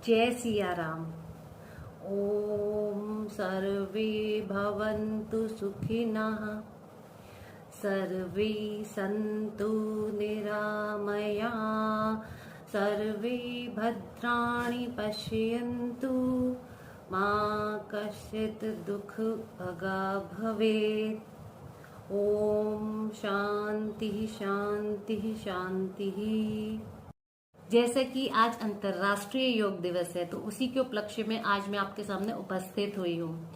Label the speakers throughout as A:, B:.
A: जय सिया राम। ओम सर्वे भवन्तु सुखिनः, सर्वे सन्तु निरामया, सर्वे भद्राणि पश्यन्तु, मा कश्चित् दुःख भगा भवेत्। ओम शांति शांति शांति। जैसे कि आज अंतर्राष्ट्रीय योग दिवस है, तो उसी के उपलक्ष्य में आज मैं आपके सामने उपस्थित हुई हूँ।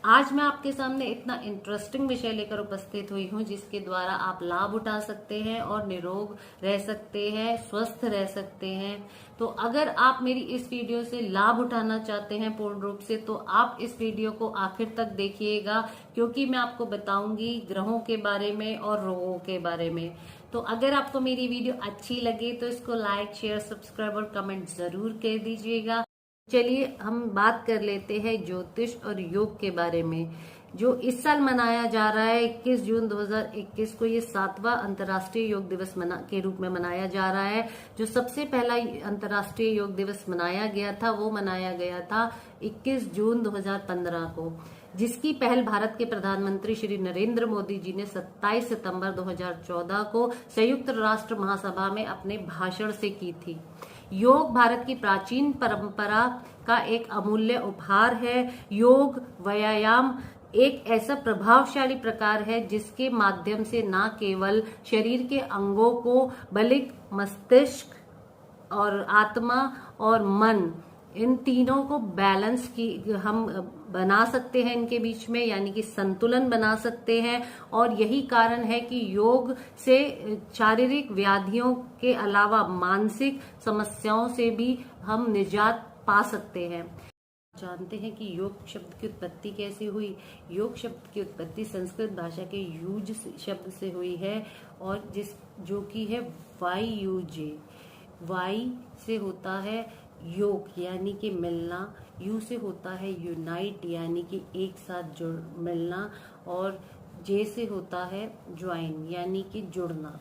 A: आज मैं आपके सामने इतना इंटरेस्टिंग विषय लेकर उपस्थित हुई हूँ जिसके द्वारा आप लाभ उठा सकते हैं और निरोग रह सकते हैं, स्वस्थ रह सकते हैं। तो अगर आप मेरी इस वीडियो से लाभ उठाना चाहते हैं पूर्ण रूप से, तो आप इस वीडियो को आखिर तक देखिएगा, क्योंकि मैं आपको बताऊंगी ग्रहों के बारे में और रोगों के बारे में। तो अगर आपको मेरी वीडियो अच्छी लगे तो इसको लाइक, शेयर, सब्सक्राइब और कमेंट जरूर कर दीजिएगा। चलिए हम बात कर लेते हैं ज्योतिष और योग के बारे में, जो इस साल मनाया जा रहा है। 21 जून 2021 को ये 7वां अंतर्राष्ट्रीय योग दिवस के रूप में मनाया जा रहा है। जो सबसे पहला अंतर्राष्ट्रीय योग दिवस मनाया गया था वो मनाया गया था 21 जून 2015 को, जिसकी पहल भारत के प्रधानमंत्री श्री नरेंद्र मोदी जी ने 27 सितंबर 2014 को संयुक्त राष्ट्र महासभा में अपने भाषण से की थी। योग भारत की प्राचीन परंपरा का एक अमूल्य उपहार है। योग व्यायाम एक ऐसा प्रभावशाली प्रकार है जिसके माध्यम से न केवल शरीर के अंगों को बल्कि मस्तिष्क और आत्मा और मन, इन तीनों को बैलेंस की हम बना सकते हैं, इनके बीच में यानी कि संतुलन बना सकते हैं। और यही कारण है कि योग से शारीरिक व्याधियों के अलावा मानसिक समस्याओं से भी हम निजात पा सकते हैं। जानते हैं कि योग शब्द की उत्पत्ति कैसे हुई। योग शब्द की उत्पत्ति संस्कृत भाषा के युज शब्द से हुई है, और जो कि है वाई युजे। वाई से होता है योग यानी कि मिलना, यू से होता है यूनाइट यानी कि एक साथ जुड़ मिलना, और जे से होता है ज्वाइन यानी कि जुड़ना।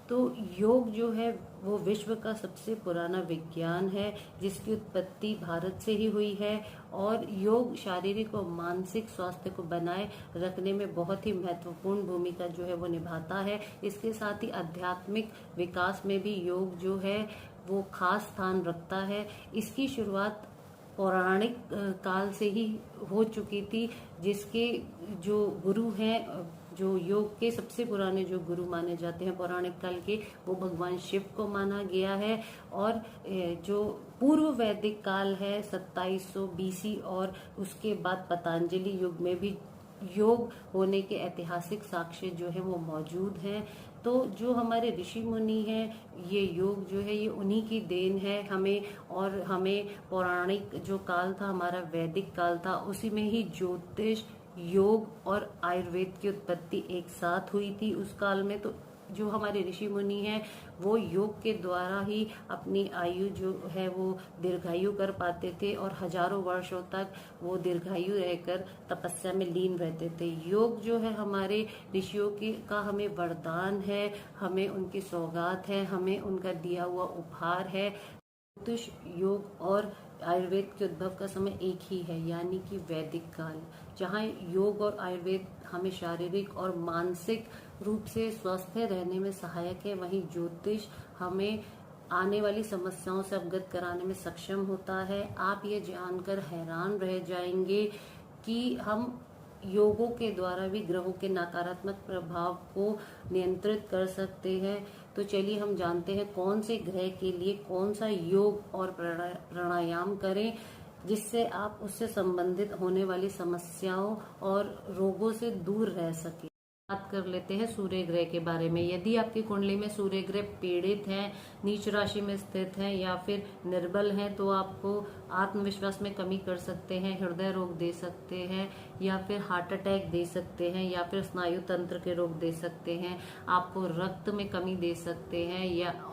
A: तो योग जो है वो विश्व का सबसे पुराना विज्ञान है, जिसकी उत्पत्ति भारत से ही हुई है। और योग शारीरिक और मानसिक स्वास्थ्य को बनाए रखने में बहुत ही महत्वपूर्ण भूमिका जो है वो निभाता है। इसके साथ ही आध्यात्मिक विकास में भी योग जो है वो खास स्थान रखता है। इसकी शुरुआत पौराणिक काल से ही हो चुकी थी, जिसके जो गुरु हैं, जो योग के सबसे पुराने जो गुरु माने जाते हैं पौराणिक काल के, वो भगवान शिव को माना गया है। और जो पूर्व वैदिक काल है 2700 BC, और उसके बाद पतंजलि युग में भी योग होने के ऐतिहासिक साक्ष्य जो है वो मौजूद हैं। तो जो हमारे ऋषि मुनि हैं, ये योग जो है ये उन्हीं की देन है हमें। और हमें पौराणिक जो काल था हमारा वैदिक काल था, उसी में ही ज्योतिष, योग और आयुर्वेद की उत्पत्ति एक साथ हुई थी उस काल में। तो जो हमारे ऋषि मुनि हैं वो योग के द्वारा ही अपनी आयु जो है वो दीर्घायु कर पाते थे, और हजारों वर्षों तक वो दीर्घायु रहकर तपस्या में लीन रहते थे। योग जो है हमारे ऋषियों का हमें वरदान है, हमें उनकी सौगात है, हमें उनका दिया हुआ उपहार है। ज्योतिष, योग और आयुर्वेद के उद्भव का समय एक ही है, यानी कि वैदिक काल। जहाँ योग और आयुर्वेद हमें शारीरिक और मानसिक रूप से स्वस्थ रहने में सहायक है, वहीं ज्योतिष हमें आने वाली समस्याओं से अवगत कराने में सक्षम होता है। आप ये जानकर हैरान रह जाएंगे कि हम योगों के द्वारा भी ग्रहों के नकारात्मक प्रभाव को नियंत्रित कर सकते हैं। तो चलिए हम जानते हैं कौन से ग्रह के लिए कौन सा योग और प्राणायाम करें, जिससे आप उससे संबंधित होने वाली समस्याओं और रोगों से दूर रह सके। बात कर लेते हैं सूर्य ग्रह के बारे में। यदि आपकी कुंडली में सूर्य ग्रह पीड़ित है, नीच राशि में स्थित है या फिर निर्बल है, तो आपको आत्मविश्वास में कमी कर सकते हैं, हृदय रोग दे सकते हैं, या फिर हार्ट अटैक दे सकते हैं, या फिर स्नायु तंत्र के रोग दे सकते हैं, आपको रक्त में कमी दे सकते हैं,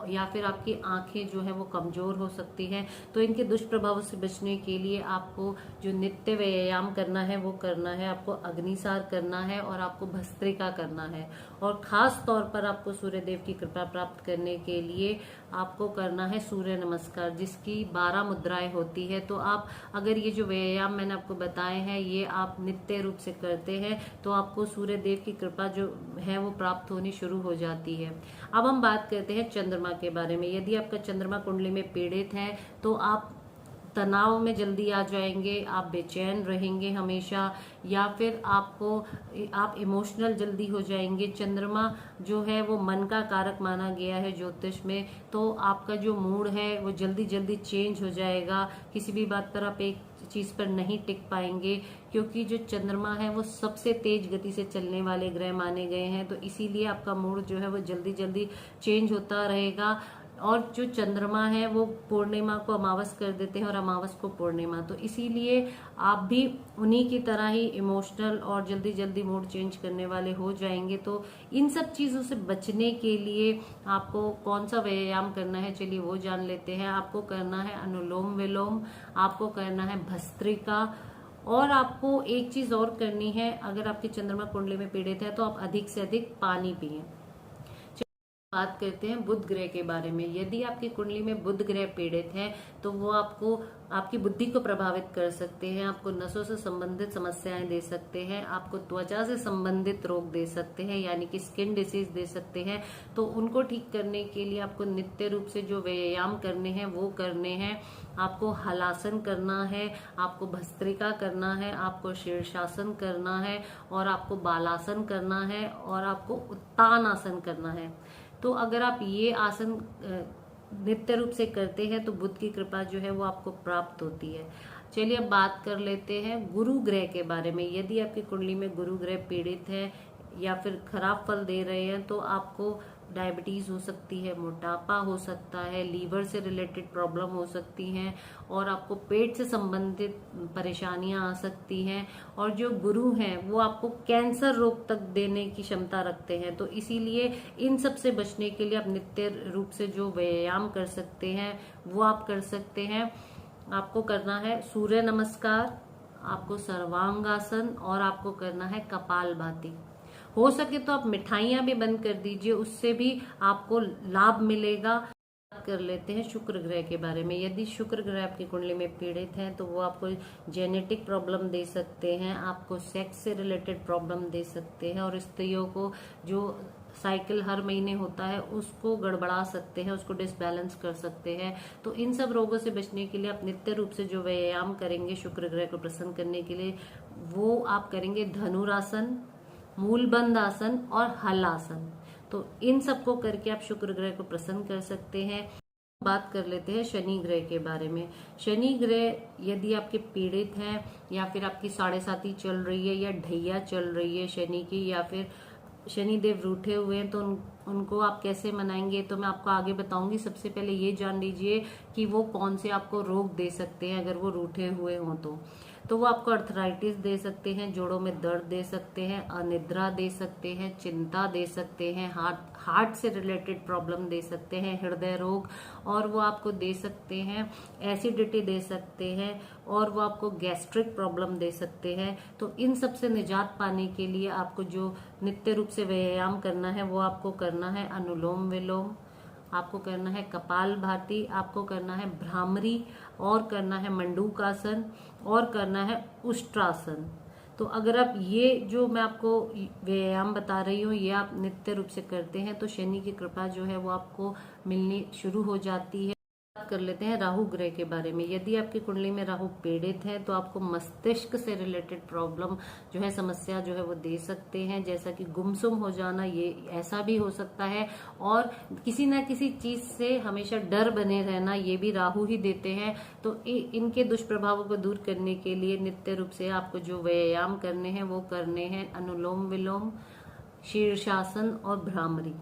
A: या फिर आपकी आंखें जो है वो कमजोर हो सकती हैं। तो इनके दुष्प्रभावों से बचने के लिए आपको जो नित्य व्यायाम करना है वो करना है, आपको अग्निसार करना है, और आपको भस्त्रिका करना है। और खास तौर पर आपको सूर्य देव की कृपा प्राप्त करने के लिए आपको करना है सूर्य नमस्कार, जिसकी 12 मुद्राएं होती है। तो आप अगर ये जो व्यायाम मैंने आपको बताए हैं ये आप नित्य रूप से करते हैं तो आपको सूर्य देव की कृपा जो है वो प्राप्त होनी शुरू हो जाती है। अब हम बात करते हैं चंद्रमा के बारे में। यदि आपका चंद्रमा कुंडली में पीड़ित है तो आप तनाव में जल्दी आ जाएंगे, आप बेचैन रहेंगे हमेशा, या फिर आप इमोशनल जल्दी हो जाएंगे। चंद्रमा जो है वो मन का कारक माना गया है ज्योतिष में, तो आपका जो मूड है वो जल्दी जल्दी चेंज हो जाएगा। किसी भी बात पर आप एक चीज पर नहीं टिक पाएंगे, क्योंकि जो चंद्रमा है वो सबसे तेज गति से चलने वाले ग्रह माने गए हैं। तो इसीलिए आपका मूड जो है वो जल्दी जल्दी चेंज होता रहेगा। और जो चंद्रमा है वो पूर्णिमा को अमावस कर देते हैं और अमावस को पूर्णिमा, तो इसीलिए आप भी उन्हीं की तरह ही इमोशनल और जल्दी जल्दी मूड चेंज करने वाले हो जाएंगे। तो इन सब चीजों से बचने के लिए आपको कौन सा व्यायाम करना है, चलिए वो जान लेते हैं। आपको करना है अनुलोम विलोम, आपको करना है भस्त्रिका, और आपको एक चीज और करनी है। अगर आपकी चंद्रमा कुंडली में पीड़ित है तो आप अधिक से अधिक पानी पिए। बात करते हैं बुध ग्रह के बारे में। यदि आपकी कुंडली में बुध ग्रह पीड़ित है तो वो आपको आपकी बुद्धि को प्रभावित कर सकते हैं, आपको नसों से संबंधित समस्याएं दे सकते हैं, आपको त्वचा से संबंधित रोग दे सकते हैं, यानी कि स्किन डिसीज दे सकते हैं। तो उनको ठीक करने के लिए आपको नित्य रूप से जो व्यायाम करने हैं वो करने हैं। आपको हलासन करना है, आपको भस्त्रिका करना है, आपको शीर्षासन करना है, और आपको बालासन करना है, और आपको उत्तान आसन करना है। तो अगर आप ये आसन नित्य रूप से करते हैं तो बुध की कृपा जो है वो आपको प्राप्त होती है। चलिए अब बात कर लेते हैं गुरु ग्रह के बारे में। यदि आपकी कुंडली में गुरु ग्रह पीड़ित है या फिर खराब फल दे रहे हैं तो आपको डायबिटीज हो सकती है, मोटापा हो सकता है, लीवर से रिलेटेड प्रॉब्लम हो सकती हैं, और आपको पेट से संबंधित परेशानियां आ सकती हैं। और जो गुरु हैं वो आपको कैंसर रोग तक देने की क्षमता रखते हैं। तो इसीलिए इन सब से बचने के लिए आप नित्य रूप से जो व्यायाम कर सकते हैं वो आप कर सकते हैं। आपको करना है सूर्य नमस्कार, आपको सर्वांगासन, और आपको करना है कपालभाति। हो सके तो आप मिठाइयां भी बंद कर दीजिए, उससे भी आपको लाभ मिलेगा। बात कर लेते हैं शुक्र ग्रह के बारे में। यदि शुक्र ग्रह आपकी कुंडली में पीड़ित हैं तो वो आपको जेनेटिक प्रॉब्लम दे सकते हैं, आपको सेक्स से रिलेटेड प्रॉब्लम दे सकते हैं, और स्त्रियों को जो साइकिल हर महीने होता है उसको गड़बड़ा सकते हैं, उसको डिसबैलेंस कर सकते हैं। तो इन सब रोगों से बचने के लिए आप नित्य रूप से जो व्यायाम करेंगे शुक्र ग्रह को प्रसन्न करने के लिए, वो आप करेंगे धनुरासन, मूलबंध आसन और हल आसन। तो इन सबको करके आप शुक्र ग्रह को प्रसन्न कर सकते हैं। बात कर लेते हैं शनि ग्रह के बारे में। शनि ग्रह यदि आपके पीड़ित हैं, या फिर आपकी 7.5 चल रही है, या ढैया चल रही है शनि की, या फिर शनिदेव रूठे हुए हैं, तो उनको आप कैसे मनाएंगे तो मैं आपको आगे बताऊंगी। सबसे पहले ये जान लीजिए कि वो कौन से आपको रोग दे सकते हैं अगर वो रूठे हुए हों तो वो आपको अर्थराइटिस दे सकते हैं, जोड़ों में दर्द दे सकते हैं, अनिद्रा दे सकते हैं, चिंता दे सकते हैं, हार्ट से रिलेटेड प्रॉब्लम दे सकते हैं, हृदय रोग, और वो आपको दे सकते हैं एसिडिटी दे सकते हैं, और वो आपको गैस्ट्रिक प्रॉब्लम दे सकते हैं। तो इन सब से निजात पाने के लिए आपको जो नित्य रूप से व्यायाम करना है वो आपको करना है अनुलोम विलोम, आपको करना है कपाल भाती, आपको करना है भ्रामरी, और करना है मंडूकासन, और करना है उष्ट्रासन। तो अगर आप ये जो मैं आपको व्यायाम बता रही हूँ ये आप नित्य रूप से करते हैं तो शनि की कृपा जो है वो आपको मिलनी शुरू हो जाती है। बात कर लेते हैं राहु ग्रह के बारे में। यदि आपकी कुंडली में राहु पीड़ित है तो आपको मस्तिष्क से रिलेटेड प्रॉब्लम जो है, समस्या जो है वो दे सकते हैं, जैसा कि गुमसुम हो जाना, ये ऐसा भी हो सकता है, और किसी ना किसी चीज से हमेशा डर बने रहना, ये भी राहु ही देते हैं। तो इनके दुष्प्रभावों को दूर करने के लिए नित्य रूप से आपको जो व्यायाम करने हैं वो करने हैं अनुलोम विलोम, शीर्षासन और भ्रामरी।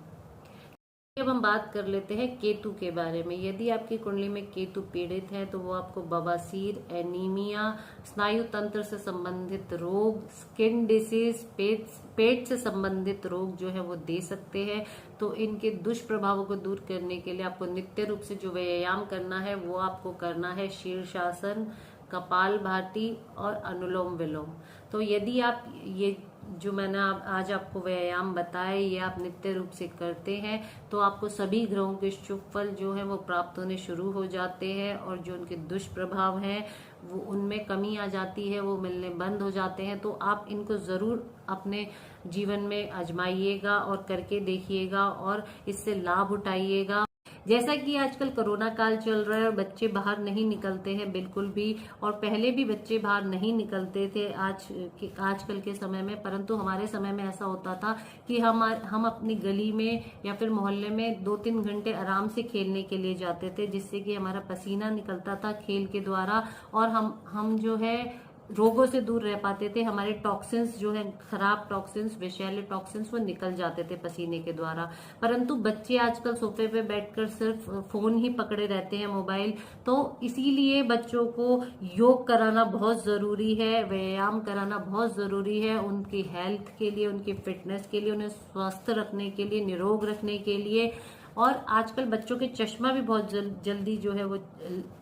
A: अब हम बात कर लेते हैं केतु के बारे में। यदि आपकी कुंडली में केतु पीड़ित है तो वो आपको बवासीर, एनीमिया, स्नायु तंत्र से संबंधित रोग, स्किन डिसीज, पेट से संबंधित रोग जो है वो दे सकते हैं। तो इनके दुष्प्रभावों को दूर करने के लिए आपको नित्य रूप से जो व्यायाम करना है वो आपको करना है शीर्षासन, कपालभाति और अनुलोम विलोम। तो यदि आप ये जो मैंने आज आपको व्यायाम बताए ये आप नित्य रूप से करते हैं तो आपको सभी ग्रहों के शुभ फल जो है वो प्राप्त होने शुरू हो जाते हैं, और जो उनके दुष्प्रभाव हैं वो उनमें कमी आ जाती है, वो मिलने बंद हो जाते हैं। तो आप इनको जरूर अपने जीवन में आजमाइएगा और करके देखिएगा और इससे लाभ उठाइएगा। जैसा कि आजकल कोरोना काल चल रहा है और बच्चे बाहर नहीं निकलते हैं बिल्कुल भी, और पहले भी बच्चे बाहर नहीं निकलते थे आजकल के समय में, परंतु हमारे समय में ऐसा होता था कि हम अपनी गली में या फिर मोहल्ले में 2-3 घंटे आराम से खेलने के लिए जाते थे, जिससे कि हमारा पसीना निकलता था खेल के द्वारा, और हम जो है रोगों से दूर रह पाते थे। हमारे टॉक्सिन्स जो है, खराब टॉक्सिन्स, विषैले टॉक्सिन्स, वो निकल जाते थे पसीने के द्वारा। परंतु बच्चे आजकल सोफे पे बैठकर सिर्फ फोन ही पकड़े रहते हैं, मोबाइल। तो इसीलिए बच्चों को योग कराना बहुत जरूरी है, व्यायाम कराना बहुत जरूरी है, उनकी हेल्थ के लिए, उनकी फिटनेस के लिए, उन्हें स्वस्थ रखने के लिए, निरोग रखने के लिए। और आजकल बच्चों के चश्मा भी बहुत जल्दी जो है वो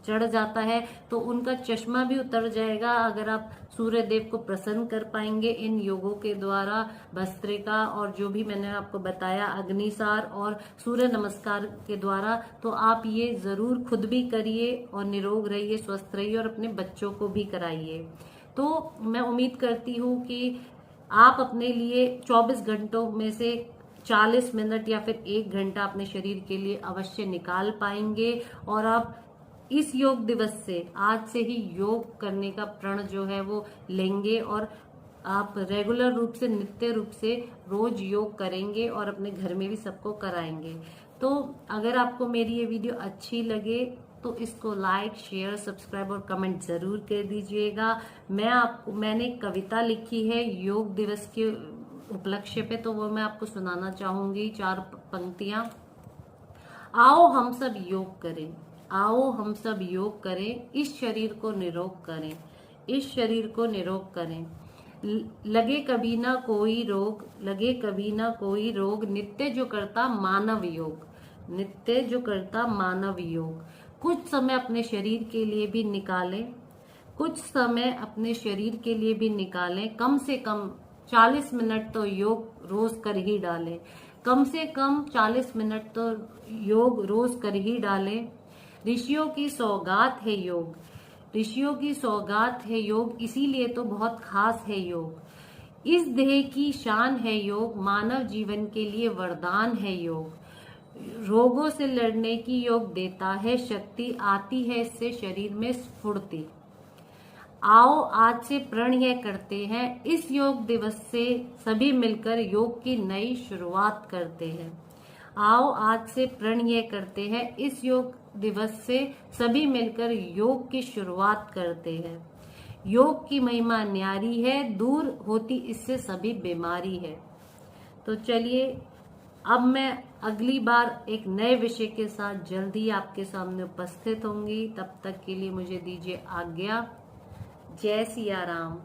A: चढ़ जाता है, तो उनका चश्मा भी उतर जाएगा अगर आप सूर्य देव को प्रसन्न कर पाएंगे इन योगों के द्वारा। भस्त्रिका और जो भी मैंने आपको बताया, अग्निसार और सूर्य नमस्कार के द्वारा, तो आप ये जरूर खुद भी करिए और निरोग रहिए, स्वस्थ रहिए, और अपने बच्चों को भी कराइए। तो मैं उम्मीद करती हूँ कि आप अपने लिए 24 घंटों में से 40 मिनट या फिर 1 घंटा अपने शरीर के लिए अवश्य निकाल पाएंगे, और आप इस योग दिवस से आज से ही योग करने का प्रण जो है वो लेंगे, और आप रेगुलर रूप से, नित्य रूप से रोज योग करेंगे और अपने घर में भी सबको कराएंगे। तो अगर आपको मेरी ये वीडियो अच्छी लगे तो इसको लाइक, शेयर, सब्सक्राइब और कमेंट जरूर कर दीजिएगा। मैंने कविता लिखी है योग दिवस के उपलक्ष्य पे, तो वो मैं आपको सुनाना चाहूंगी, 4 पंक्तियां। आओ हम सब योग करें, आओ हम सब योग करें, इस शरीर को निरोग करें, इस शरीर को निरोग करें। लगे कभी ना कोई रोग, लगे कभी ना कोई रोग, नित्य जो करता मानव योग, नित्य जो करता मानव योग। कुछ समय अपने शरीर के लिए भी निकालें, कुछ समय अपने शरीर के लिए भी निकालें, कम से कम 40 मिनट तो योग रोज कर ही डालें, कम से कम 40 मिनट तो योग रोज कर ही डालें। ऋषियों की सौगात है योग, ऋषियों की सौगात है योग, इसीलिए तो बहुत खास है योग। इस देह की शान है योग, मानव जीवन के लिए वरदान है योग। रोगों से लड़ने की योग देता है शक्ति, आती है इससे शरीर में स्फूर्ति। आओ आज से प्रण यह करते हैं, इस योग दिवस से सभी मिलकर योग की नई शुरुआत करते हैं। आओ आज से प्रण यह करते हैं, इस योग दिवस से सभी मिलकर योग की शुरुआत करते हैं। योग की महिमा न्यारी है, दूर होती इससे सभी बीमारी है। तो चलिए, अब मैं अगली बार एक नए विषय के साथ जल्दी आपके सामने उपस्थित होंगी। तब तक के लिए मुझे दीजिए आज्ञा। जय सिया राम।